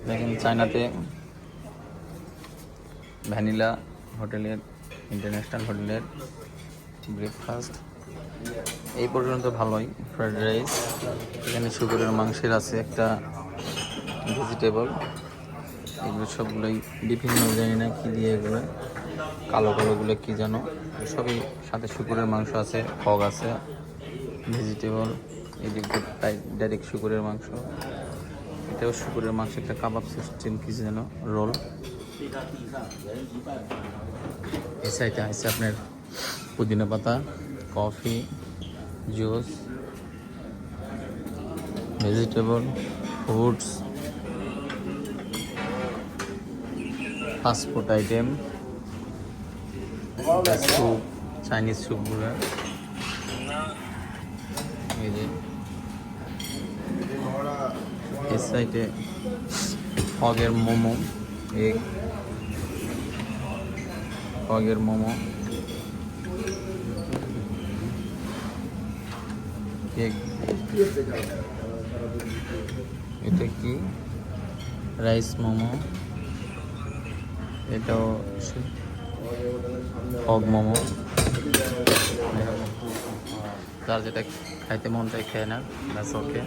দেখেন চায়নাতে ভ্যানিলা হোটেলের, ইন্টারন্যাশনাল হোটেলের ব্রেকফাস্ট এই পর্যন্ত ভালোই। ফ্রাইড রাইস, এখানে শুকরের মাংসের আছে একটা ভেজিটেবল, এগুলো সবগুলোই বিভিন্ন, জানি না কী দিয়ে, এগুলো কালো কালোগুলো কী যেন, সবই সাথে শুকরের মাংস আছে, ফগ আছে, ভেজিটেবল, এদিকে ডাইরেক্ট শুকরের মাংস, এটাও শুকরের মাংস, একটা কাবাব সিস্টেম কী যেন, রোল। এই সাইডে আছে আপনার পুদিনা পাতা, coffee, juice, vegetable, fruits, fast food item, soup, Chinese স্যুপগুলো, এই যে এই সাইডে ফগের মোমো, এগ ফগের মোমো, কেক, এটা কি রাইস মোমো, এটাও ফগ মোমো। যার যেটা খাইতে মন চাই খেয়ে না, ব্যাস ওকে।